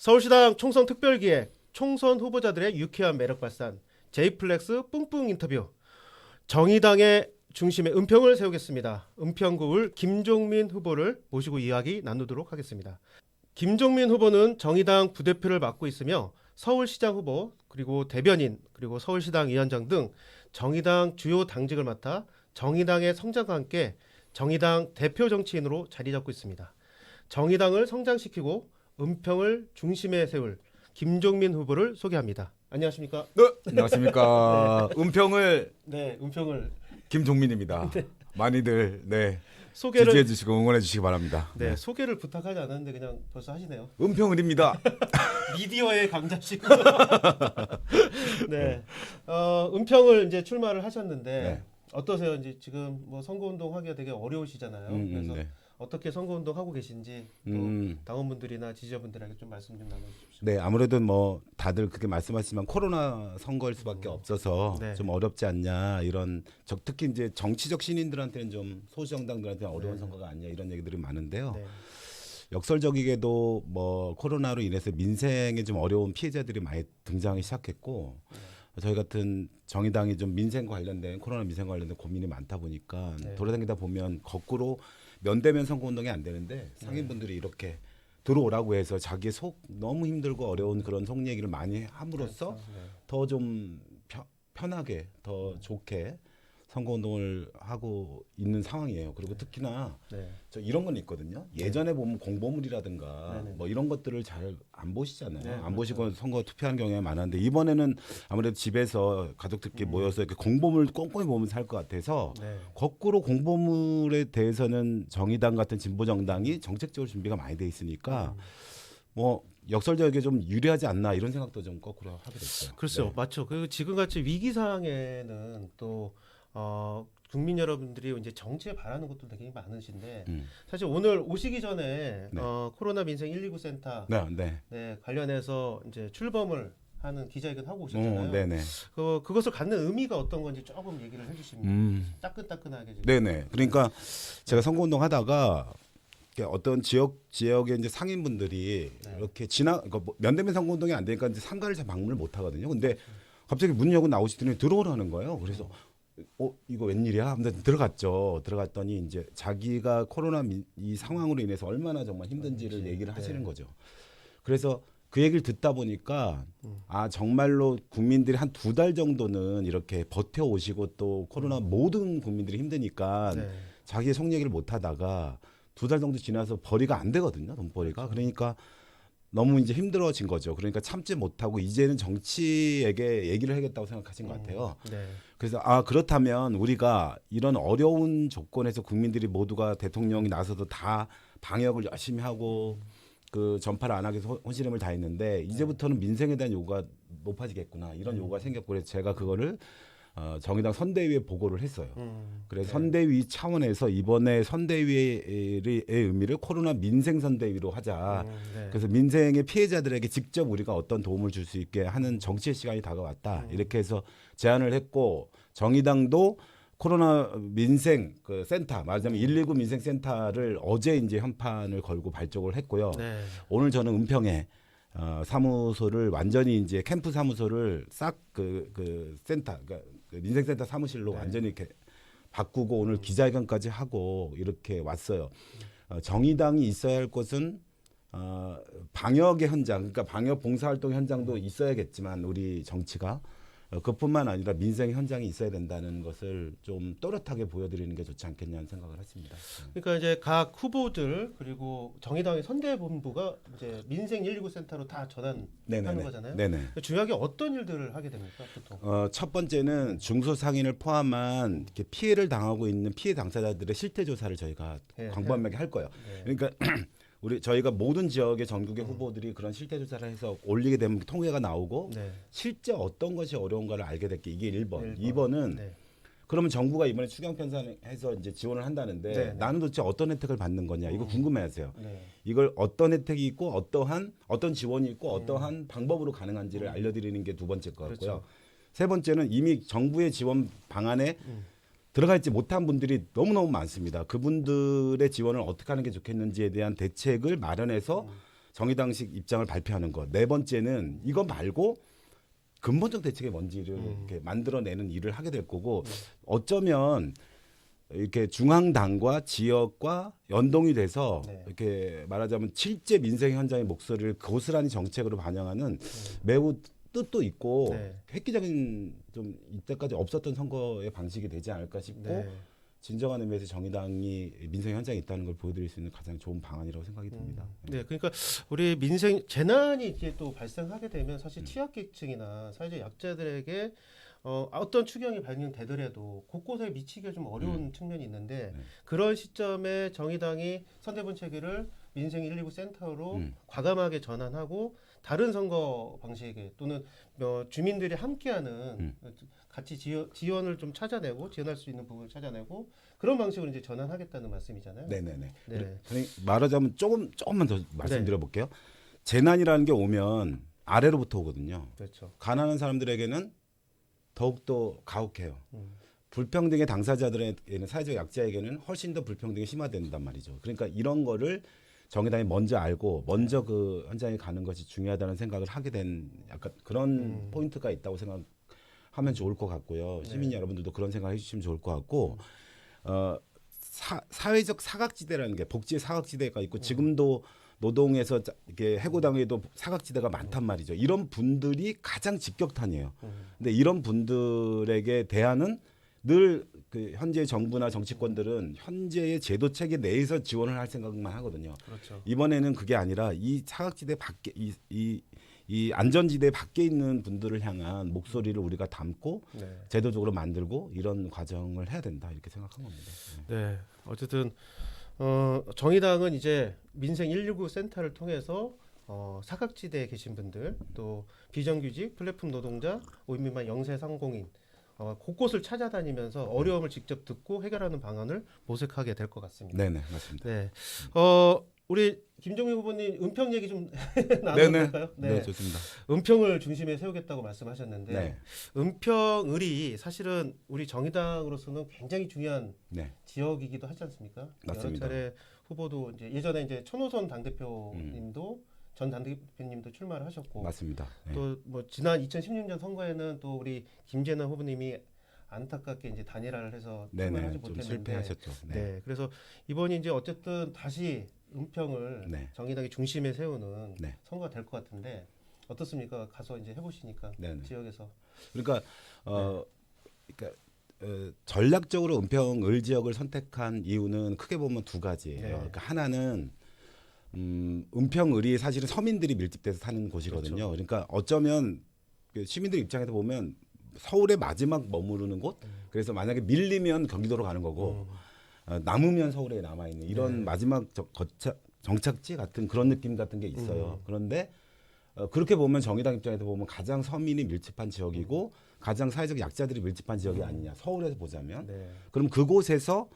서울시당 총선 특별기획 총선 후보자들의 유쾌한 매력 발산 J플렉스 뿡뿡 인터뷰 정의당의 중심에 은평을 세우겠습니다. 은평구을 김종민 후보를 모시고 이야기 나누도록 하겠습니다. 김종민 후보는 정의당 부대표를 맡고 있으며 서울시장 후보 그리고 대변인 그리고 서울시당 위원장 등 정의당 주요 당직을 맡아 정의당의 성장과 함께 정의당 대표 정치인으로 자리 잡고 있습니다. 정의당을 성장시키고 은평을 중심에 세울 김종민 후보를 소개합니다. 안녕하십니까? 네, 안녕하십니까? 은평을 은평을 김종민입니다. 네. 많이들 소개를 지지해 주시고 응원해 주시기 바랍니다. 소개를 부탁하지 않았는데 그냥 벌써 하시네요. 은평을입니다. 미디어의 강자시고. 은평을 이제 출마를 하셨는데 어떠세요? 이제 지금 뭐 선거운동 하기가 되게 어려우시잖아요. 그래서 어떻게 선거운동 하고 계신지 또 당원분들이나 지지자분들에게 좀 말씀 좀 나눠주십시오. 네, 아무래도 뭐 다들 그렇게 말씀하시지만 코로나 선거일 수밖에 없어서 좀 어렵지 않냐 이런 특히 이제 정치적 신인들한테는 좀 소수정당들한테는 어려운 선거가 아니냐 이런 얘기들이 많은데요. 역설적이게도 뭐 코로나로 인해서 민생에 좀 어려운 피해자들이 많이 등장하기 시작했고 저희 같은 정의당이 좀 민생 관련된 코로나 민생 관련된 고민이 많다 보니까 돌아다니다 보면 거꾸로 면대면 선거운동이 안 되는데 상인분들이 이렇게 들어오라고 해서 자기 속 너무 힘들고 어려운 그런 속 얘기를 많이 함으로써 더 좀 편하게 더 좋게 선거운동을 하고 있는 상황이에요. 그리고 특히나 저 이런 건 있거든요. 예전에 보면 공보물이라든가 뭐 이런 것들을 잘 안 보시잖아요. 안 보시고 선거 투표하는 경우가 많았는데 이번에는 아무래도 집에서 가족들끼리 모여서 이렇게 공보물 꼼꼼히 보면 살 것 같아서 거꾸로 공보물에 대해서는 정의당 같은 진보 정당이 정책적으로 준비가 많이 돼 있으니까 뭐 역설적이게 좀 유리하지 않나 이런 생각도 좀 거꾸로 하게 됐어요. 그렇죠, 맞죠. 그리고 지금같이 위기 상황에는 또 국민 여러분들이 이제 정치에 바라는 것도 되게 많으신데 사실 오늘 오시기 전에 코로나 민생 119 센터 관련해서 이제 출범을 하는 기자회견 하고 오셨잖아요. 그것을 갖는 의미가 어떤 건지 조금 얘기를 해주시면 따끈따끈하게. 네네. 그러니까 제가 선거운동 하다가 어떤 지역의 이제 상인분들이 이렇게 그러니까 면대면 선거운동이 안 되니까 이제 상가를 잘 방문을 못 하거든요. 근데 갑자기 문 열고 나오시더니 들어오라는 거예요. 그래서 이거 웬일이야? 하면서 들어갔죠. 들어갔더니 이제 자기가 코로나 이 상황으로 인해서 얼마나 정말 힘든지를 얘기를 하시는 거죠. 그래서 그 얘기를 듣다 보니까 정말로 국민들이 한 2달 정도는 이렇게 버텨오시고 또 코로나 모든 국민들이 힘드니까 자기의 속 얘기를 못 하다가 2달 정도 지나서 벌이가 안 되거든요. 돈벌이가. 그러니까 너무 이제 힘들어진 거죠. 그러니까 참지 못하고 이제는 정치에게 얘기를 하겠다고 생각하신 것 같아요. 그래서 그렇다면 우리가 이런 어려운 조건에서 국민들이 모두가 대통령이 나서도 다 방역을 열심히 하고 그 전파를 안 하기 위해서 혼신임을 다했는데 이제부터는 민생에 대한 요구가 높아지겠구나 이런 요구가 생겼고 그래서 제가 그거를 정의당 선대위에 보고를 했어요. 그래서 선대위 차원에서 이번에 선대위의 의미를 코로나 민생 선대위로 하자. 그래서 민생의 피해자들에게 직접 우리가 어떤 도움을 줄 수 있게 하는 정치의 시간이 다가왔다. 이렇게 해서 제안을 했고 정의당도 코로나 민생 그 센터 말하자면 119 민생 센터를 어제 이제 현판을 걸고 발족을 했고요. 오늘 저는 은평에 사무소를 완전히 이제 캠프 사무소를 싹 그 센터 그러니까 그 민생센터 사무실로 완전히 이렇게 바꾸고 오늘 기자회견까지 하고 이렇게 왔어요. 정의당이 있어야 할 곳은 방역의 현장, 그러니까 방역 봉사활동 현장도 있어야겠지만 우리 정치가 그뿐만 아니라 민생 현장이 있어야 된다는 것을 좀 또렷하게 보여드리는 게 좋지 않겠냐는 생각을 했습니다. 그러니까 이제 각 후보들 그리고 정의당의 선대본부가 이제 민생 119 센터로 다 전환하는 거잖아요. 중요하게 어떤 일들을 하게 됩니까, 보통? 첫 번째는 중소상인을 포함한 이렇게 피해를 당하고 있는 피해 당사자들의 실태 조사를 저희가 광범위하게 할 거예요. 그러니까 저희가 모든 지역의 전국의 후보들이 그런 실태 조사를 해서 올리게 되면 통계가 나오고 실제 어떤 것이 어려운가를 알게 될게 이게 1번. 2번은 그러면 정부가 이번에 추경 편성해서 이제 지원을 한다는데 나는 도대체 어떤 혜택을 받는 거냐 이거 궁금해하세요. 이걸 어떤 혜택이 있고 어떤 지원이 있고 어떠한 방법으로 가능한지를 알려드리는 게 2번째 거 같고요. 3번째는 이미 정부의 지원 방안에 들어가 있지 못한 분들이 너무너무 많습니다. 그분들의 지원을 어떻게 하는 게 좋겠는지에 대한 대책을 마련해서 정의당식 입장을 발표하는 것. 네 번째는 이거 말고 근본적 대책이 뭔지를 이렇게 만들어내는 일을 하게 될 거고 어쩌면 이렇게 중앙당과 지역과 연동이 돼서 네. 이렇게 말하자면 실제 민생 현장의 목소리를 고스란히 정책으로 반영하는 매우 뜻도 있고 네. 획기적인 좀 이때까지 없었던 선거의 방식이 되지 않을까 싶고 네. 진정한 의미에서 정의당이 민생 현장에 있다는 걸 보여드릴 수 있는 가장 좋은 방안이라고 생각이 듭니다. 네, 그러니까 우리 민생 재난이 이제 또 발생하게 되면 사실 취약계층이나 사회적 약자들에게 어떤 추경이 발견되더라도 곳곳에 미치기가 좀 어려운 측면이 있는데 그런 시점에 정의당이 선대본 체계를 민생 119 센터로 과감하게 전환하고 다른 선거 방식에 또는 주민들이 함께하는 같이 지원을 좀 찾아내고 지원할 수 있는 부분을 찾아내고 그런 방식으로 이제 전환하겠다는 말씀이잖아요. 네네네. 네. 말하자면 조금만 더 말씀드려볼게요. 재난이라는 게 오면 아래로부터 오거든요. 그렇죠. 가난한 사람들에게는 더욱더 가혹해요. 불평등의 당사자들에게는 사회적 약자에게는 훨씬 더 불평등이 심화된단 말이죠. 그러니까 이런 거를 정의당이 먼저 알고 먼저 그 현장에 가는 것이 중요하다는 생각을 하게 된 약간 그런 포인트가 있다고 생각하면 좋을 것 같고요. 시민 여러분들도 그런 생각 해주시면 좋을 것 같고 사회적 사각지대라는 게 복지의 사각지대가 있고 지금도 노동에서 이렇게 해고당해도 사각지대가 많단 말이죠. 이런 분들이 가장 직격탄이에요. 근데 이런 분들에게 대안은 늘 그 현재 정부나 정치권들은 현재의 제도 체계 내에서 지원을 할 생각만 하거든요. 그렇죠. 이번에는 그게 아니라 이 사각지대 밖에 이 안전지대 밖에 있는 분들을 향한 목소리를 우리가 담고 네. 제도적으로 만들고 이런 과정을 해야 된다 이렇게 생각한 겁니다. 네, 어쨌든 정의당은 이제 민생 119 센터를 통해서 사각지대에 계신 분들 또 비정규직, 플랫폼 노동자, 5인 미만 영세 상공인 곳곳을 찾아다니면서 어려움을 직접 듣고 해결하는 방안을 모색하게 될 것 같습니다. 네네 맞습니다. 네, 우리 김종민 후보님 은평 얘기 좀 나눠도 네네. 될까요? 네 좋습니다. 은평을 중심에 세우겠다고 말씀하셨는데 네. 은평을이 사실은 우리 정의당으로서는 굉장히 중요한 네. 지역이기도 하지 않습니까? 맞습니다. 여러 차례 후보도 이제 예전에 이제 천호선 당대표님도 전 당대표님도 출마를 하셨고 맞습니다. 네. 또 뭐 지난 2016년 선거에는 또 우리 김재남 후보님이 안타깝게 이제 단일화를 해서 출마를 네네 하지 좀 못했는데 실패하셨죠. 네. 네, 그래서 이번이 이제 어쨌든 다시 은평을 네. 정의당의 중심에 세우는 네. 선거가 될 것 같은데 어떻습니까? 가서 이제 해보시니까 네네. 지역에서 그러니까 전략적으로 은평을 지역을 선택한 이유는 크게 보면 두 가지예요. 네. 그러니까 하나는 은평을이 사실은 서민들이 밀집돼서 사는 곳이거든요. 그렇죠. 그러니까 어쩌면 그 시민들 입장에서 보면 서울의 마지막 머무르는 곳. 그래서 만약에 밀리면 경기도로 가는 거고 남으면 서울에 남아 있는 이런 네. 마지막 정착지 같은 그런 느낌 같은 게 있어요. 그런데 그렇게 보면 정의당 입장에서 보면 가장 서민이 밀집한 지역이고 가장 사회적 약자들이 밀집한 지역이 아니냐. 서울에서 보자면. 네. 그럼 그곳에서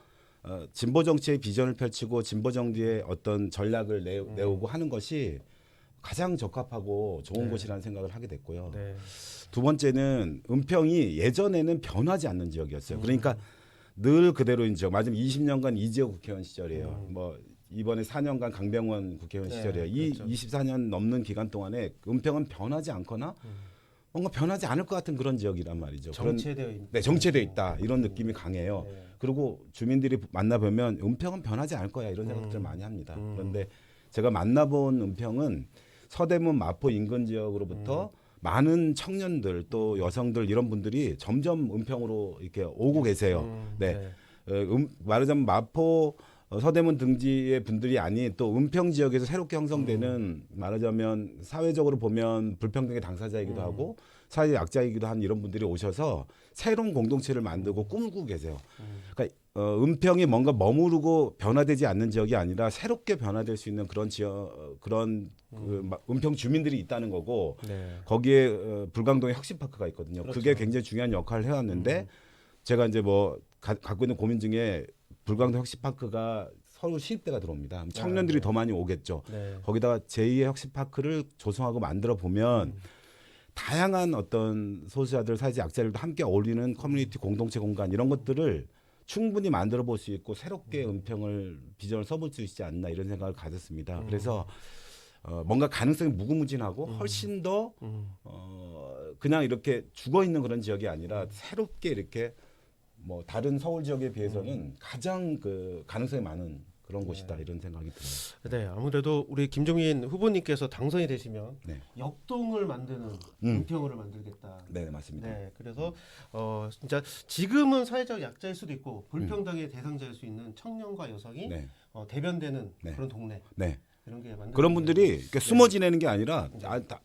진보 정치의 비전을 펼치고 진보 정치의 어떤 전략을 내오고 하는 것이 가장 적합하고 좋은 네. 곳이라는 생각을 하게 됐고요. 네. 두 번째는 은평이 예전에는 변하지 않는 지역이었어요. 그러니까 늘 그대로인 지역. 맞으면 20년간 이재호 국회의원 시절이에요. 뭐 이번에 4년간 강병원 국회의원 네, 시절이에요. 이 그렇죠. 24년 넘는 기간 동안에 은평은 변하지 않거나 뭔가 변하지 않을 것 같은 그런 지역이란 말이죠. 정체되어 있는. 네, 정체돼 있다 이런 느낌이 강해요. 네. 그리고 주민들이 만나보면 은평은 변하지 않을 거야 이런 생각들을 많이 합니다. 그런데 제가 만나본 은평은 서대문 마포 인근 지역으로부터 많은 청년들 또 여성들 이런 분들이 점점 은평으로 이렇게 오고 계세요. 네, 말하자면 마포 서대문 등지의 분들이 아닌 또 은평 지역에서 새롭게 형성되는 말하자면 사회적으로 보면 불평등의 당사자이기도 하고 사회 약자이기도 한 이런 분들이 오셔서 새로운 공동체를 만들고 꿈꾸고 계세요. 그러니까 은평이 뭔가 머무르고 변화되지 않는 지역이 아니라 새롭게 변화될 수 있는 그런 지역 은평 주민들이 있다는 거고 네. 거기에 불광동에 혁신파크가 있거든요. 그렇죠. 그게 굉장히 중요한 역할을 해왔는데 제가 이제 뭐 갖고 있는 고민 중에 불광동 혁신파크가 서울 시립대가 들어옵니다. 청년들이 더 많이 오겠죠. 네. 거기다가 제2의 혁신파크를 조성하고 만들어 보면 다양한 어떤 소수자들, 사회적 약자들도 함께 어울리는 커뮤니티 공동체 공간 이런 것들을 충분히 만들어 볼 수 있고 새롭게 은평을 비전을 써볼 수 있지 않나 이런 생각을 가졌습니다. 그래서 뭔가 가능성이 무궁무진하고 훨씬 더 그냥 이렇게 죽어 있는 그런 지역이 아니라 새롭게 이렇게 뭐 다른 서울 지역에 비해서는 가장 그 가능성이 많은 그런 곳이다 이런 생각이 들어요. 네, 아무래도 우리 김종민 후보님께서 당선이 되시면 네. 역동을 만드는 은평구를 만들겠다. 네, 맞습니다. 네, 그래서 진짜 지금은 사회적 약자일 수도 있고 불평등의 대상자일 수 있는 청년과 여성이 네. 대변되는 네. 그런 동네 네. 이런 게 만들 그런 분들이 이렇게 숨어 지내는 게 아니라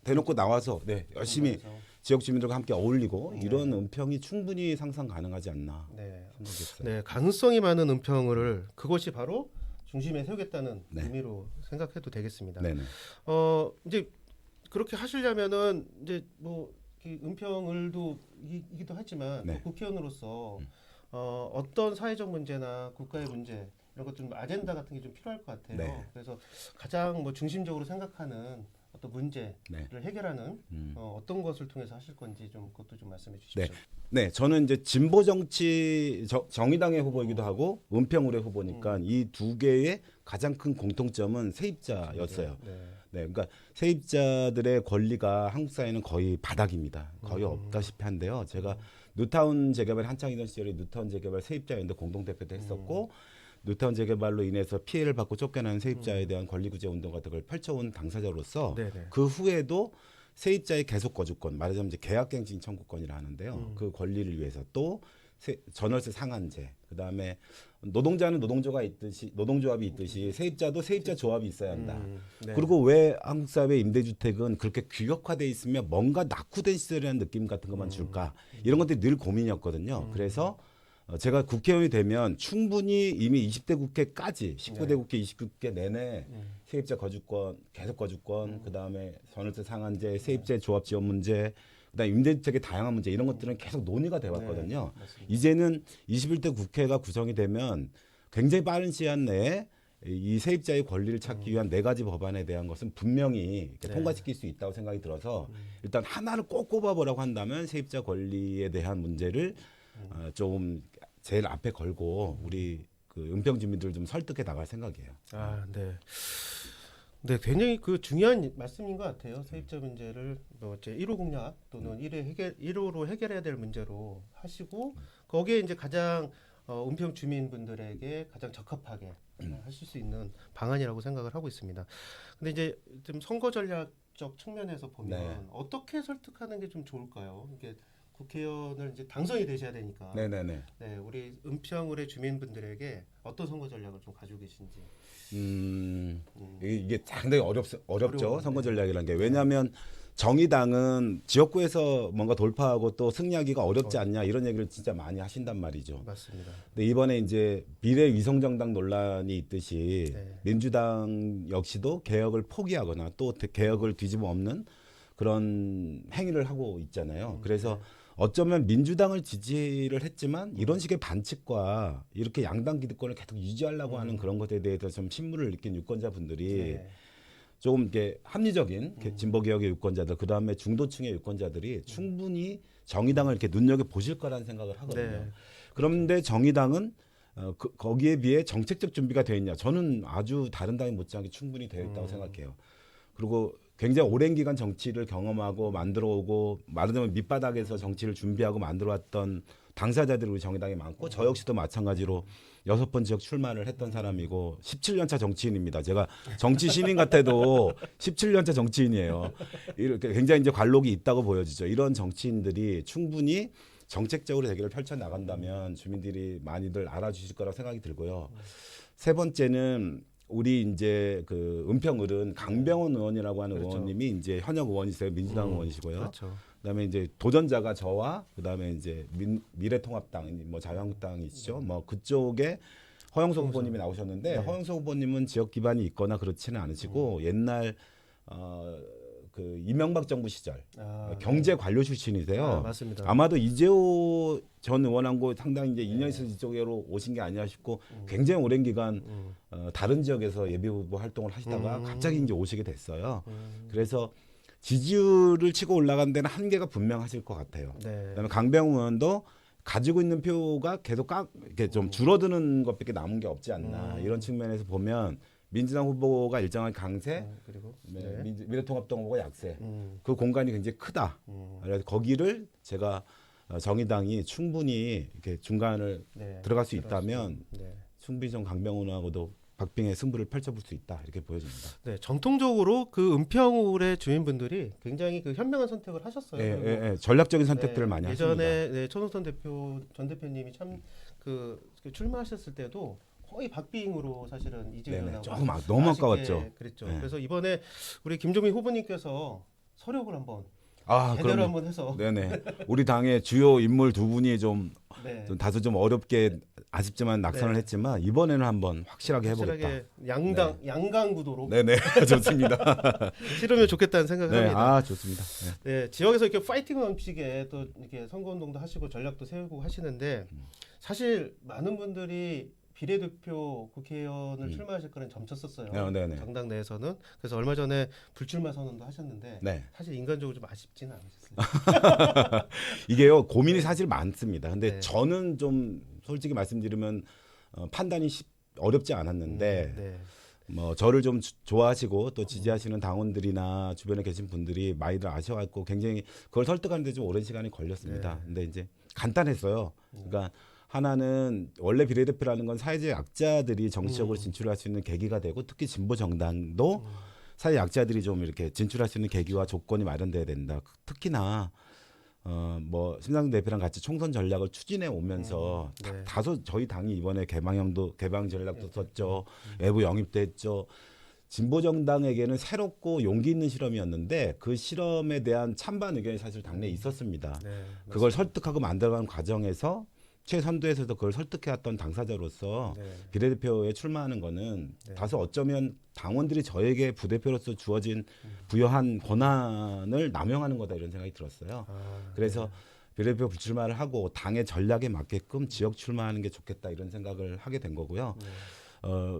대놓고 나와서 열심히 지역 주민들과 함께 어울리고 이런 은평이 충분히 상상 가능하지 않나 생각했어요. 네, 가능성이 많은 은평을 그것이 바로 중심에 세우겠다는 네. 의미로 생각해도 되겠습니다. 네네. 이제 그렇게 하시려면은 이제 뭐 은평을도 이기도 하지만 네. 국회의원으로서 어떤 사회적 문제나 국가의 문제 이런 것 좀 아젠다 같은 게 좀 필요할 것 같아요. 네. 그래서 가장 뭐 중심적으로 생각하는 어떤 문제를 네. 해결하는 어떤 것을 통해서 하실 건지 좀 그것도 좀 말씀해 주십시오. 네. 네, 저는 이제 진보 정치 정의당의 후보이기도 하고 은평을의 후보니까 이 두 개의 가장 큰 공통점은 세입자였어요. 네. 네, 그러니까 세입자들의 권리가 한국 사회는 거의 바닥입니다. 거의 없다시피 한데요. 제가 뉴타운 재개발 한창이던 시절에 뉴타운 재개발 세입자연대 공동대표도 했었고 뉴타운 재개발로 인해서 피해를 받고 쫓겨나는 세입자에 대한 권리구제 운동 같은 걸 펼쳐온 당사자로서 네네. 그 후에도 세입자의 계속 거주권, 말하자면 이제 계약갱신 청구권이라 하는데요. 그 권리를 위해서 또 전월세 상한제, 그다음에 노동자는 노동조합이 있듯이 세입자도 세입자 조합이 있어야 한다. 네. 그리고 왜 한국 사회 임대주택은 그렇게 규격화돼 있으면 뭔가 낙후된 시설이라는 느낌 같은 것만 줄까? 이런 것들이 늘 고민이었거든요. 그래서 제가 국회의원이 되면 충분히 이미 20대 국회까지 19대 국회 29대 내내 세입자 거주권, 계속 거주권, 그다음에 전월세 상한제, 세입자 조합 지원 문제, 그다음에 임대주택의 다양한 문제 이런 것들은 계속 논의가 돼 왔거든요. 이제는 21대 국회가 구성이 되면 굉장히 빠른 시간 내에 이 세입자의 권리를 찾기 위한 네 가지 법안에 대한 것은 분명히 이렇게 통과시킬 수 있다고 생각이 들어서 일단 하나를 꼭 꼽아보라고 한다면 세입자 권리에 대한 문제를 좀 제일 앞에 걸고 우리 그 은평 주민들 좀 설득해 나갈 생각이에요. 네. 네, 굉장히 그 중요한 말씀인 것 같아요. 세입자 문제를 뭐 제 1호 공약 또는 1호로 해결해야 될 문제로 하시고 거기에 이제 가장 은평 주민분들에게 가장 적합하게 하실 수 있는 방안이라고 생각을 하고 있습니다. 근데 이제 좀 선거 전략적 측면에서 보면 어떻게 설득하는 게 좀 좋을까요? 이게 국회의원을 이제 당선이 되셔야 되니까. 네네네. 네, 우리 은평을의 주민분들에게 어떤 선거 전략을 좀 가지고 계신지. 이게 상당히 어렵죠. 어려워요. 선거 전략이라는 게. 왜냐하면 정의당은 지역구에서 뭔가 돌파하고 또 승리하기가 어렵지 않냐 이런 얘기를 진짜 많이 하신단 말이죠. 맞습니다. 근데 이번에 이제 미래 위성정당 논란이 있듯이 네. 민주당 역시도 개혁을 포기하거나 또 개혁을 뒤집어 엎는 그런 행위를 하고 있잖아요. 그래서 어쩌면 민주당을 지지를 했지만 이런 식의 반칙과 이렇게 양당 기득권을 계속 유지하려고 하는 그런 것에 대해서 좀 신물을 느낀 유권자분들이 조금 이렇게 합리적인 진보 개혁의 유권자들, 그 다음에 중도층의 유권자들이 충분히 정의당을 이렇게 눈여겨 보실 거라는 생각을 하거든요. 네. 그런데 정의당은 거기에 비해 정책적 준비가 되어 있냐? 저는 아주 다른 당이 못지않게 충분히 되어 있다고 생각해요. 그리고 굉장히 오랜 기간 정치를 경험하고 만들어오고 말하자면 밑바닥에서 정치를 준비하고 만들어왔던 당사자들이 우리 정의당에 많고 저 역시도 마찬가지로 6번 지역 출마를 했던 사람이고 17년차 정치인입니다. 제가 정치 신인 같아도 17년차 정치인이에요. 이렇게 굉장히 이제 관록이 있다고 보여지죠. 이런 정치인들이 충분히 정책적으로 대결을 펼쳐 나간다면 주민들이 많이들 알아주실 거라고 생각이 들고요. 세 번째는 우리 이제 그 은평을은 강병원 의원이라고 하는 의원님이 이제 현역 의원이세요. 민주당 의원이시고요. 그렇죠. 그다음에 이제 도전자가 저와 그다음에 이제 미래통합당 뭐 자유한국당이시죠. 뭐 그쪽에 허영석 후보님이 나오셨는데 허영석 후보님은 지역 기반이 있거나 그렇지는 않으시고 옛날 그 이명박 정부 시절 경제 관료 출신이세요. 맞습니다. 아마도 이재호 전 의원하고 상당히 이제 인연이 있어서 이쪽으로 오신 게 아니냐 싶고 굉장히 오랜 기간 다른 지역에서 예비 후보 활동을 하시다가 갑자기 이제 오시게 됐어요. 그래서 지지율을 치고 올라간 데는 한계가 분명하실 것 같아요. 네. 그다음에 강병우 의원도 가지고 있는 표가 계속 이렇게 좀 줄어드는 것밖에 남은 게 없지 않나 이런 측면에서 보면 민주당 후보가 일정한 강세, 그리고 네. 미래통합당 후보가 약세. 음. 그 공간이 굉장히 크다. 그래서 거기를 제가 정의당이 충분히 이렇게 중간을 네. 들어갈 수 있다면 네. 충분히 좀 강병훈하고도 박빙의 승부를 펼쳐볼 수 있다 이렇게 보여집니다. 네, 정통적으로 그 은평울의 주민분들이 굉장히 그 현명한 선택을 하셨어요. 예, 그리고 예, 예. 전략적인 선택들을 네, 많이 하십니다. 예전에 네, 천호선 전 대표님이 참 그 출마하셨을 때도 거의 박빙으로 사실은 이재명하고 조금 너무 아까웠죠. 그랬죠. 네. 그래서 이번에 우리 김종민 후보님께서 서력을 한번 제대로 그러면 한번 해서 네네. 우리 당의 주요 인물 두 분이 좀 네. 다소 좀 어렵게 아쉽지만 낙선을 네. 했지만 이번에는 한번 확실하게 해보겠다. 확실하게 양강 구도로 네네 좋습니다. 치르면 좋겠다는 생각을 네, 합니다. 좋습니다. 네. 네, 지역에서 이렇게 파이팅 방식의 또 이렇게 선거운동도 하시고 전략도 세우고 하시는데 사실 많은 분들이 비례대표 국회의원을 출마하실 거는 점쳤었어요. 네네. 정당 내에서는. 그래서 얼마 전에 불출마 선언도 하셨는데 네. 사실 인간적으로 좀 아쉽지는 않으셨어요. 이게요 고민이 사실 많습니다. 근데 네. 저는 좀 솔직히 말씀드리면 판단이 어렵지 않았는데 네. 뭐 저를 좀 좋아하시고 또 지지하시는 당원들이나 주변에 계신 분들이 많이들 아셔갖고 굉장히 그걸 설득하는데 좀 오랜 시간이 걸렸습니다. 네. 근데 이제 간단했어요. 그러니까 하나는 원래 비례대표라는 건 사회적 약자들이 정치적으로 진출할 수 있는 계기가 되고 특히 진보 정당도 사회 약자들이 좀 이렇게 진출할 수 있는 계기와 조건이 마련돼야 된다. 특히나 뭐 심상정 대표랑 같이 총선 전략을 추진해 오면서 네. 다소 저희 당이 이번에 개방 전략도 썼죠. 외부 영입도 했죠. 진보 정당에게는 새롭고 용기 있는 실험이었는데 그 실험에 대한 찬반 의견이 사실 당내에 있었습니다. 네. 그걸 설득하고 만들어가는 과정에서 최선두에서도 그걸 설득해왔던 당사자로서 네. 비례대표에 출마하는 거는 네. 다소 어쩌면 당원들이 저에게 부대표로서 주어진 부여한 권한을 남용하는 거다 이런 생각이 들었어요. 그래서 비례대표 불출마를 하고 당의 전략에 맞게끔 지역 출마하는 게 좋겠다 이런 생각을 하게 된 거고요.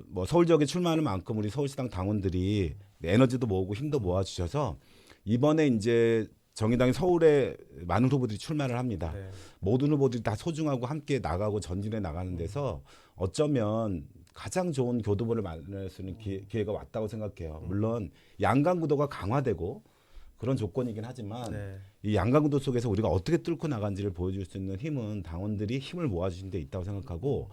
뭐 서울 지역에 출마하는 만큼 우리 서울시당 당원들이 에너지도 모으고 힘도 모아주셔서 이번에 이제 정의당이 서울에 많은 후보들이 출마를 합니다. 네. 모든 후보들이 다 소중하고 함께 나가고 전진해 나가는 데서 어쩌면 가장 좋은 교두보를 마련할 수 있는 기회가 왔다고 생각해요. 물론 양강구도가 강화되고 그런 조건이긴 하지만 네. 이 양강구도 속에서 우리가 어떻게 뚫고 나간지를 보여줄 수 있는 힘은 당원들이 힘을 모아주신 데 있다고 생각하고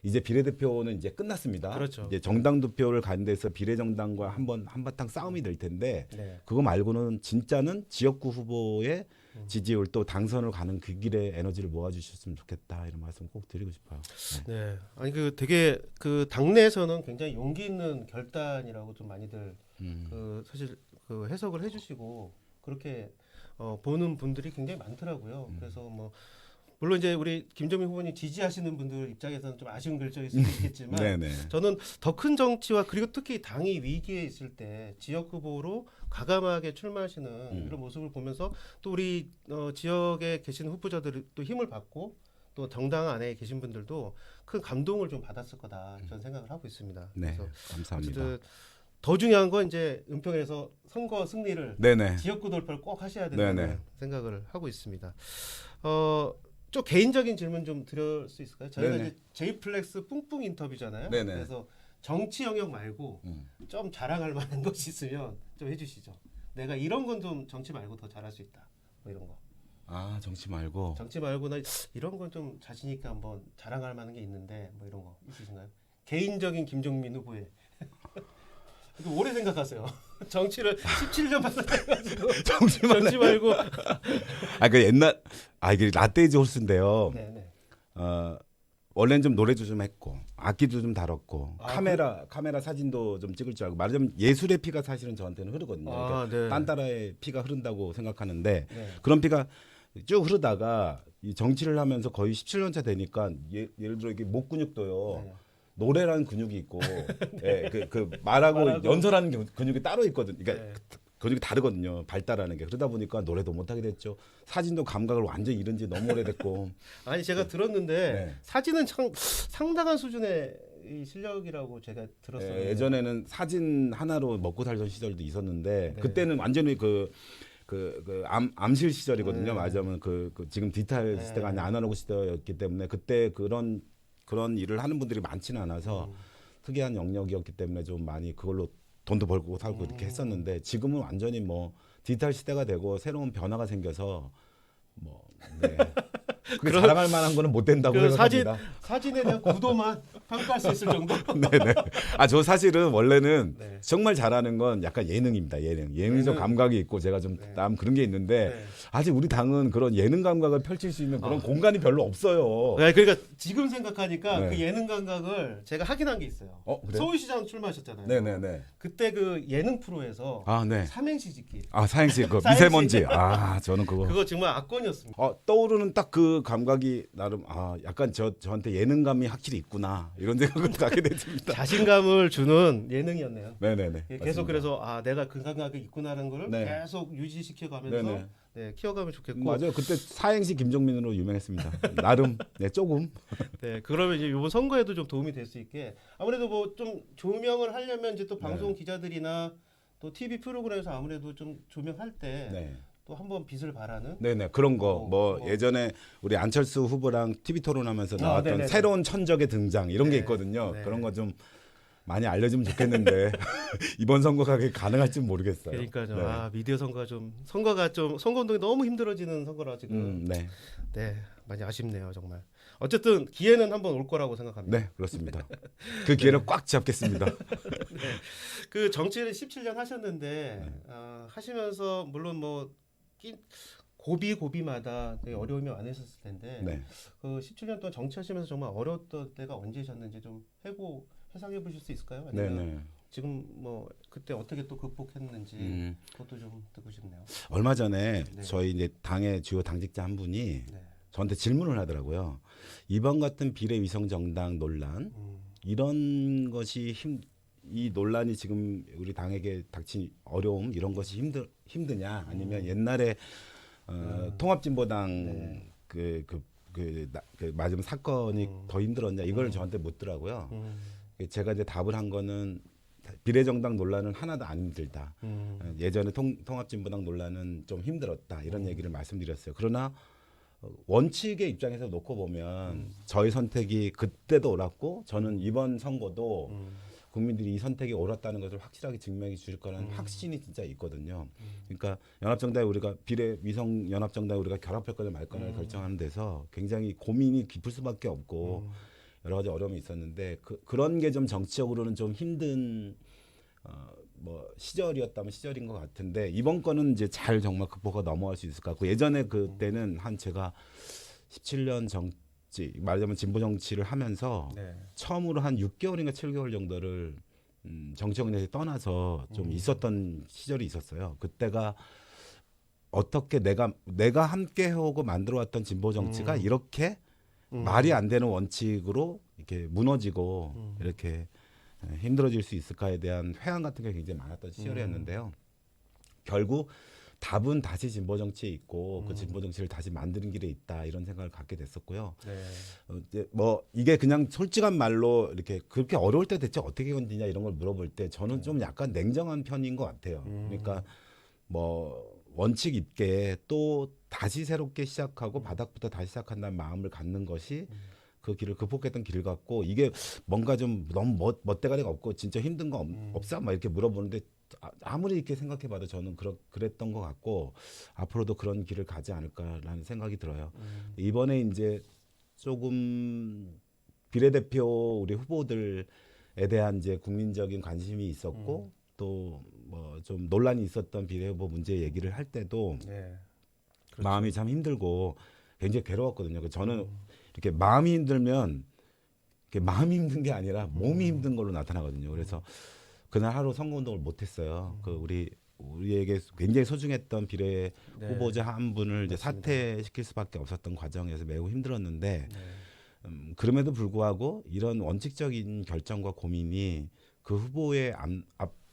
이제 비례대표는 이제 끝났습니다. 그렇죠. 이제 정당 투표를 가는 데서 비례정당과 한바탕 싸움이 될 텐데 네. 그거 말고는 진짜는 지역구 후보의 지지율 또 당선을 가는 그 길에 에너지를 모아주셨으면 좋겠다 이런 말씀 꼭 드리고 싶어요. 네. 아니 그 되게 그 당내에서는 굉장히 용기 있는 결단이라고 좀 많이들 그 사실 그 해석을 해주시고 그렇게 보는 분들이 굉장히 많더라고요. 그래서 뭐 물론 이제 우리 김종민 후보님 지지하시는 분들 입장에서는 좀 아쉬운 결정일 수도 있겠지만 네네. 저는 더 큰 정치와 그리고 특히 당이 위기에 있을 때 지역 후보로 과감하게 출마하시는 이런 모습을 보면서 또 우리 지역에 계신 후보자들이 또 힘을 받고 또 정당 안에 계신 분들도 큰 감동을 좀 받았을 거다 저는 생각을 하고 있습니다. 네, 그래서 감사합니다. 어쨌든 더 중요한 건 이제 은평에서 선거 승리를 네네. 지역구 돌파를 꼭 하셔야 된다는 네네. 생각을 하고 있습니다. 좀 개인적인 질문 좀 드릴 수 있을까요? 저희가 네네. 이제 제이플렉스 뿡뿡 인터뷰잖아요. 네네. 그래서 정치 영역 말고 좀 자랑할 만한 것이 있으면 좀 해주시죠. 내가 이런 건 좀 정치 말고 더 잘할 수 있다. 뭐 이런 거. 아 정치 말고. 정치 말고 나 이런 건 좀 자신 있게 한번 자랑할 만한 게 있는데 뭐 이런 거 있으신가요? 개인적인 김종민 후보의. 이거 오래 생각하세요. 정치를 17년 받아가지고 정치 말고. 그 옛날 이게 라떼이즈 홀스인데요. 네네. 원래는 좀 노래도 좀 했고 악기도 좀 다뤘고 아, 카메라 사진도 좀 찍을 줄 알고 말하자면 예술의 피가 사실은 저한테는 흐르거든요. 아, 그러니까 네. 딴따라의 피가 흐른다고 생각하는데 네. 그런 피가 쭉 흐르다가 이 정치를 하면서 거의 17년차 되니까 예를 들어 이게 목 근육도요. 네. 노래라는 근육이 있고 예, 그 말하고 연설하는 근육이 따로 있거든요. 그러니까 네. 근육이 다르거든요. 발달하는 게. 그러다 보니까 노래도 못하게 됐죠. 사진도 감각을 완전히 잃은 지 너무 오래됐고. 아니 제가 들었는데 네. 사진은 상당한 수준의 이 실력이라고 제가 들었어요. 예전에는 사진 하나로 먹고 살던 시절도 있었는데 네. 그때는 완전히 암실 시절이거든요. 네. 맞으면 지금 디지털 네. 시대가 아니라 아날로그 시대였기 때문에 그때 그런 일을 하는 분들이 많지는 않아서 특이한 영역이었기 때문에 좀 많이 그걸로 돈도 벌고 살고 이렇게 했었는데 지금은 완전히 뭐 디지털 시대가 되고 새로운 변화가 생겨서 뭐 네. 그게 그런- 자랑할 만한 거는 못 된다고 그 생각합니다. 사진에 대한 구도만 평가할 수 있을 정도. 네네. 아, 저 사실은 원래는 네. 정말 잘하는 건 약간 예능입니다. 예능적 예능. 감각이 있고 제가 좀 네. 남 그런 게 있는데 네. 아직 우리 당은 그런 예능 감각을 펼칠 수 있는 그런 공간이 별로 없어요. 네, 그러니까 지금 생각하니까 네. 그 예능 감각을 제가 확인한 게 있어요. 그래요? 서울시장 출마하셨잖아요. 네네네. 그때 그 예능 프로에서 아, 네. 삼행시 짓기. 아, 사행시 그 사행시. 미세먼지. 아, 저는 그거. 그거 정말 압권이었습니다. 떠오르는 딱 그 감각이 나름 약간 저한테 예능감이 확실히 있구나 이런 생각을 갖게 됐습니다. 자신감을 주는 예능이었네요. 네네네. 계속 맞습니다. 그래서 내가 그 감각이 있구나라는 거를 네. 계속 유지시켜가면서 네네. 네, 키워가면 좋겠고. 맞아요. 그때 사행시 김종민으로 유명했습니다. 나름 네, 조금. 네, 그러면 이제 이번 선거에도 좀 도움이 될 수 있게 아무래도 뭐 좀 조명을 하려면 이제 또 방송 네. 기자들이나 또 TV 프로그램에서 아무래도 좀 조명할 때 네. 또 한번 빛을 발하는 네네 그런 거 뭐 뭐. 예전에 우리 안철수 후보랑 TV 토론하면서 나왔던 네네네. 새로운 천적의 등장 이런 게 네, 있거든요. 네. 그런 거 좀 많이 알려주면 좋겠는데 이번 선거가 그게 가능할지 모르겠어요. 그러니까요. 네. 미디어 선거가 좀 선거 운동이 너무 힘들어지는 선거라 지금 네. 네 많이 아쉽네요 정말. 어쨌든 기회는 한번 올 거라고 생각합니다. 네 그렇습니다. 그 기회를 꽉 잡겠습니다. 그 정치를 17년 하셨는데 네. 하시면서 물론 뭐 고비마다 되게 어려움이 많으셨을 텐데 네. 그 17년 동안 정치하시면서 정말 어려웠던 때가 언제셨는지 좀 회상해 보실 수 있을까요? 아니면 네네. 지금 뭐 그때 어떻게 또 극복했는지 그것도 좀 듣고 싶네요. 얼마 전에 네. 저희 이제 당의 주요 당직자 한 분이 네. 저한테 질문을 하더라고요. 이번 같은 비례위성 정당 논란 이런 것이 이 논란이 지금 우리 당에게 닥친 어려움 이런 것이 힘드냐 아니면 옛날에 통합진보당 네. 그 맞으면 사건이 더 힘들었냐 이걸 저한테 묻더라고요. 제가 이제 답을 한 거는 비례정당 논란은 하나도 안 힘들다. 예전에 통합진보당 논란은 좀 힘들었다 이런 얘기를 말씀드렸어요. 그러나 원칙의 입장에서 놓고 보면 저희 선택이 그때도 옳았고 저는 이번 선거도 국민들이 이 선택이 옳았다는 것을 확실하게 증명해 주실 거라는 확신이 진짜 있거든요. 그러니까 연합정당에 우리가 비례 위성 연합정당에 우리가 결합할 거냐 말 거냐를 결정하는 데서 굉장히 고민이 깊을 수밖에 없고 여러 가지 어려움이 있었는데 그런 게 좀 정치적으로는 좀 힘든 뭐 시절이었다면 시절인 것 같은데 이번 거는 이제 잘 정말 극복하고 넘어갈 수 있을 것 같고 예전에 그때는 한 제가 17년 정치 말하자면 진보 정치를 하면서 네. 처음으로 한 6개월인가 7개월 정도를 정치권에서 떠나서 좀 있었던 시절이 있었어요. 그때가 어떻게 내가 함께 해오고 만들어왔던 진보 정치가 이렇게 말이 안 되는 원칙으로 이렇게 무너지고 이렇게 힘들어질 수 있을까에 대한 회한 같은 게 굉장히 많았던 시절이었는데요. 결국 답은 다시 진보 정치에 있고 그 진보 정치를 다시 만드는 길에 있다 이런 생각을 갖게 됐었고요. 네. 이제 뭐 이게 그냥 솔직한 말로 이렇게 그렇게 어려울 때 대체 어떻게 견디냐 이런 걸 물어볼 때 저는 좀 약간 냉정한 편인 것 같아요. 그러니까 뭐 원칙 있게 또 다시 새롭게 시작하고 바닥부터 다시 시작한다는 마음을 갖는 것이 그 길을 극복했던 길 같고 이게 뭔가 좀 너무 멋대가리가 없고 진짜 힘든 거 없어? 막 이렇게 물어보는데 아무리 이렇게 생각해봐도 저는 그랬던 것 같고 앞으로도 그런 길을 가지 않을까라는 생각이 들어요. 이번에 이제 조금 비례대표 우리 후보들에 대한 이제 국민적인 관심이 있었고 또 뭐 좀 논란이 있었던 비례후보 문제 얘기를 할 때도 네. 마음이 참 힘들고 굉장히 괴로웠거든요. 저는 이렇게 마음이 힘들면 이렇게 마음이 힘든 게 아니라 몸이 힘든 걸로 나타나거든요. 그래서 그날 하루 선거운동을 못했어요. 그 우리에게 굉장히 소중했던 비례 네. 후보자 한 분을 이제 맞습니다. 사퇴시킬 수밖에 없었던 과정에서 매우 힘들었는데 네. 그럼에도 불구하고 이런 원칙적인 결정과 고민이 그 후보의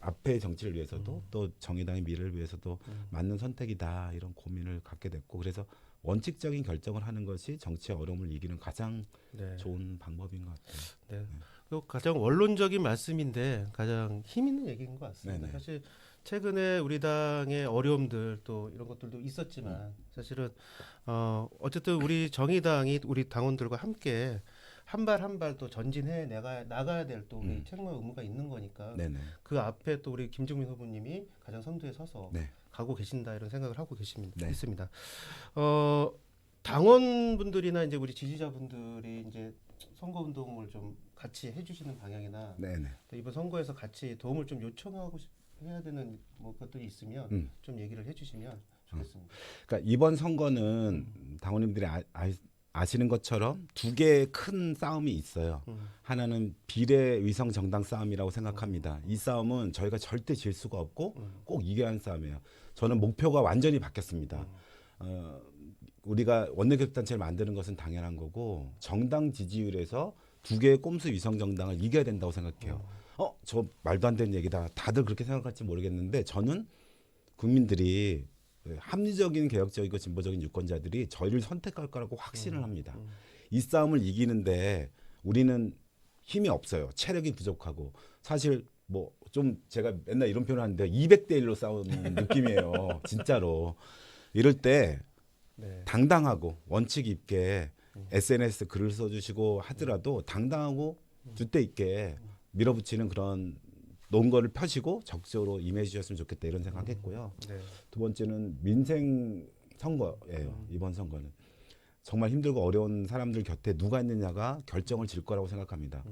앞의 정치를 위해서도 또 정의당의 미래를 위해서도 맞는 선택이다 이런 고민을 갖게 됐고 그래서 원칙적인 결정을 하는 것이 정치의 어려움을 이기는 가장 네. 좋은 방법인 것 같아요. 네. 그 가장 원론적인 말씀인데 가장 힘 있는 얘기인 것 같습니다. 네네. 사실 최근에 우리 당의 어려움들 또 이런 것들도 있었지만 사실은 어쨌든 우리 정의당이 우리 당원들과 함께 한 발 한 발 또 전진해 나가야 될 또 우리 책무 의무가 있는 거니까 네네. 그 앞에 또 우리 김종민 후보님이 가장 선두에 서서 네. 가고 계신다 이런 생각을 하고 계십니다. 네. 있습니다. 당원분들이나 이제 우리 지지자분들이 이제 선거 운동을 좀 같이 해주시는 방향이나 네네. 또 이번 선거에서 같이 도움을 좀 요청하고 해야 되는 뭐 것들이 있으면 좀 얘기를 해주시면 좋겠습니다. 그러니까 이번 선거는 당원님들이 아시는 것처럼 두 개의 큰 싸움이 있어요. 하나는 비례 위성 정당 싸움이라고 생각합니다. 이 싸움은 저희가 절대 질 수가 없고 꼭 이겨야 하는 싸움이에요. 저는 목표가 완전히 바뀌었습니다. 우리가 원내교섭단체를 만드는 것은 당연한 거고 정당 지지율에서 두 개의 꼼수 위성 정당을 이겨야 된다고 생각해요. 저 말도 안 되는 얘기다. 다들 그렇게 생각할지 모르겠는데 저는 국민들이 합리적인 개혁적이고 진보적인 유권자들이 저희를 선택할 거라고 확신을 합니다. 이 싸움을 이기는데 우리는 힘이 없어요. 체력이 부족하고 사실 뭐 좀 제가 맨날 이런 표현을 하는데 200대 1로 싸우는 느낌이에요. 진짜로. 이럴 때 네. 당당하고 원칙 있게 SNS 글을 써주시고 하더라도 당당하고 주대 있게 밀어붙이는 그런 논거를 펴시고 적극적으로 임해 주셨으면 좋겠다 이런 생각했고요. 네. 두 번째는 민생 선거예요. 이번 선거는 정말 힘들고 어려운 사람들 곁에 누가 있느냐가 결정을 질 거라고 생각합니다.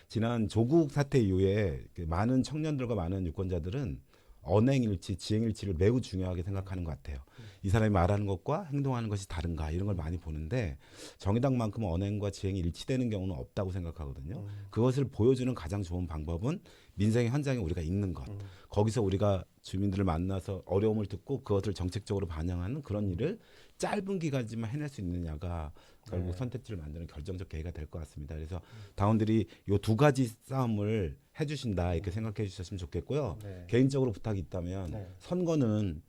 지난 조국 사태 이후에 많은 청년들과 많은 유권자들은 언행일치, 지행일치를 매우 중요하게 생각하는 것 같아요. 이 사람이 말하는 것과 행동하는 것이 다른가 이런 걸 많이 보는데 정의당만큼 언행과 지행이 일치되는 경우는 없다고 생각하거든요. 그것을 보여주는 가장 좋은 방법은 민생의 현장에 우리가 있는 것. 거기서 우리가 주민들을 만나서 어려움을 듣고 그것을 정책적으로 반영하는 그런 일을 짧은 기간이지만 해낼 수 있느냐가 결국 선택지를 만드는 결정적 계기가 될 것 같습니다. 그래서 당원들이 이 두 가지 싸움을 해주신다 이렇게 생각해 주셨으면 좋겠고요. 네. 개인적으로 부탁이 있다면 네. 선거는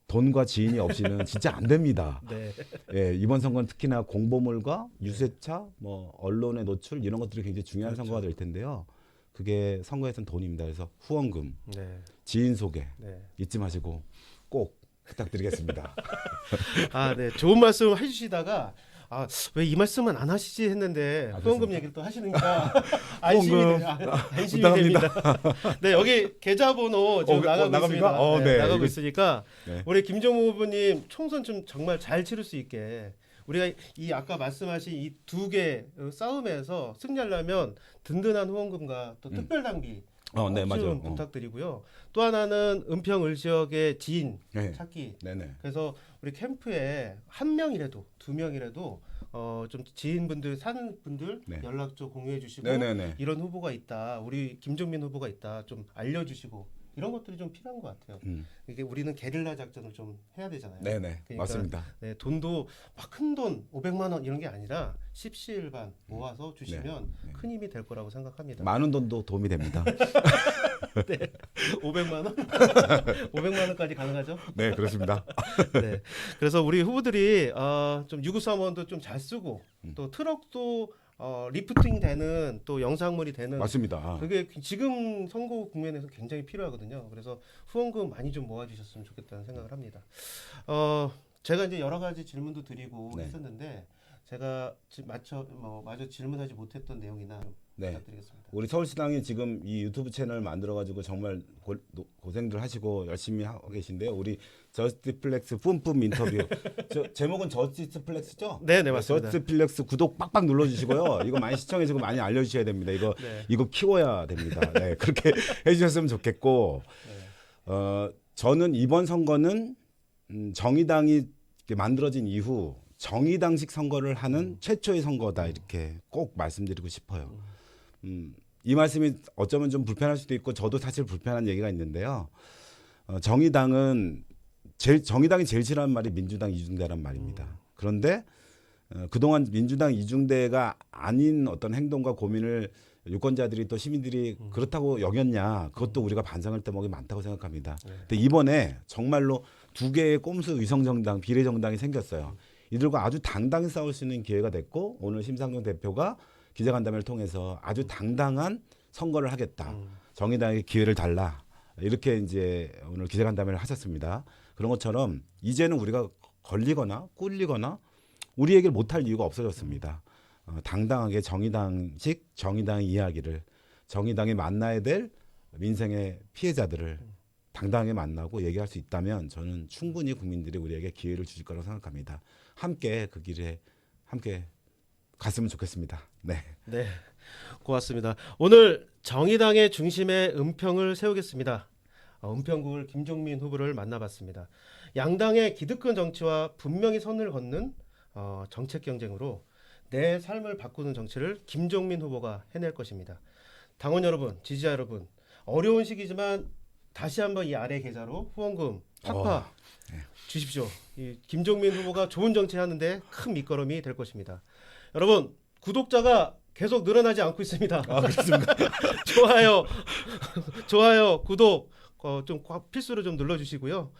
돈과 지인이 없이는 진짜 안 됩니다. 네. 예, 이번 선거는 특히나 공보물과 유세차, 뭐 언론의 노출 이런 것들이 굉장히 중요한 그렇죠. 선거가 될 텐데요. 그게 선거에서는 돈입니다. 그래서 후원금, 네. 지인 소개 네. 잊지 마시고 꼭 부탁드리겠습니다. 아, 네. 좋은 말씀 해주시다가 왜 이 말씀은 안 하시지 했는데 아, 후원금 그렇습니까? 얘기를 또 하시니까 안심이 후원금. 안심이 부탁합니다. 됩니다. 네, 여기 계좌번호 지금 나가고 나갑니까? 있습니다. 네, 나가고 이거- 있으니까 네. 우리 김종우 후보님 총선 좀 정말 잘 치를 수 있게 우리가 이 아까 말씀하신 이 두 개 싸움에서 승리하려면 든든한 후원금과 또 특별 당비 네, 좀 맞아요. 부탁드리고요. 또 하나는 은평을 지역의 지인 네. 찾기. 네네. 그래서 우리 캠프에 한 명이라도 두 명이라도 좀 지인분들 사는 분들 네. 연락처 공유해 주시고 네네네. 이런 후보가 있다. 우리 김종민 후보가 있다. 좀 알려주시고 이런 것들이 좀 필요한 것 같아요. 이게 우리는 게릴라 작전을 좀 해야 되잖아요. 네네. 그러니까 맞습니다. 네, 돈도 막 큰 돈 500만 원 이런 게 아니라 십시일반 모아서 주시면 네. 큰 힘이 될 거라고 생각합니다. 많은 돈도 도움이 됩니다. 500만 원? 500만 원까지 가능하죠? 네, 그렇습니다. 네. 그래서 우리 후보들이 좀 유구사원도 좀 잘 쓰고 또 트럭도 리프팅 되는 또 영상물이 되는 맞습니다. 그게 지금 선거 국면에서 굉장히 필요하거든요. 그래서 후원금 많이 좀 모아주셨으면 좋겠다는 생각을 합니다. 제가 이제 여러 가지 질문도 드리고 네. 했었는데 제가 마저 질문하지 못했던 내용이나 좀 네. 부탁드리겠습니다. 우리 서울시당이 지금 이 유튜브 채널 만들어가지고 정말 고생들 하시고 열심히 하고 계신데요. 우리 저스티플렉스 뿜뿜 인터뷰. 제목은 저스티플렉스죠? 네, 맞습니다. 저스티플렉스 구독 빡빡 눌러주시고요. 이거 많이 시청해주고 많이 알려주셔야 됩니다. 이거 키워야 됩니다. 네, 그렇게 해주셨으면 좋겠고, 저는 이번 선거는 정의당이 만들어진 이후 정의당식 선거를 하는 최초의 선거다 이렇게 꼭 말씀드리고 싶어요. 이 말씀이 어쩌면 좀 불편할 수도 있고 저도 사실 불편한 얘기가 있는데요. 정의당이 제일 싫어하는 말이 민주당 이중대란 말입니다. 그런데 그동안 민주당 이중대가 아닌 어떤 행동과 고민을 유권자들이 또 시민들이 그렇다고 여겼냐 그것도 우리가 반성할 대목이 많다고 생각합니다. 근데 이번에 정말로 두 개의 꼼수 위성정당 비례정당이 생겼어요. 이들과 아주 당당히 싸울 수 있는 기회가 됐고 오늘 심상정 대표가 기자간담회를 통해서 아주 당당한 선거를 하겠다. 정의당에게 기회를 달라. 이렇게 이제 오늘 기자간담회를 하셨습니다. 그런 것처럼 이제는 우리가 걸리거나 꿀리거나 우리 얘기를 못할 이유가 없어졌습니다. 당당하게 정의당식 정의당의 이야기를 정의당이 만나야 될 민생의 피해자들을 당당하게 만나고 얘기할 수 있다면 저는 충분히 국민들이 우리에게 기회를 주실 거라고 생각합니다. 함께 그 길에 함께 갔으면 좋겠습니다. 네. 네, 고맙습니다. 오늘 정의당의 중심에 은평을 세우겠습니다. 은평구를 김종민 후보를 만나봤습니다. 양당의 기득권 정치와 분명히 선을 걷는 정책 경쟁으로 내 삶을 바꾸는 정치를 김종민 후보가 해낼 것입니다. 당원 여러분, 지지자 여러분, 어려운 시기지만 다시 한번 이 아래 계좌로 후원금 팍팍 네. 주십시오. 이 김종민 후보가 좋은 정치하는데 큰 밑거름이 될 것입니다. 여러분, 구독자가 계속 늘어나지 않고 있습니다. 그렇습니까? 좋아요, 구독 좀 필수로 좀 눌러주시고요.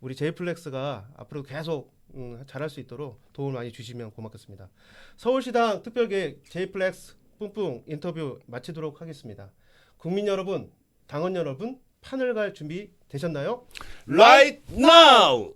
우리 제이플렉스가 앞으로 계속 잘할 수 있도록 도움을 많이 주시면 고맙겠습니다. 서울시당 특별계획 제이플렉스 뿡뿡 인터뷰 마치도록 하겠습니다. 국민 여러분, 당원 여러분, 판을 갈 준비 되셨나요? Right now.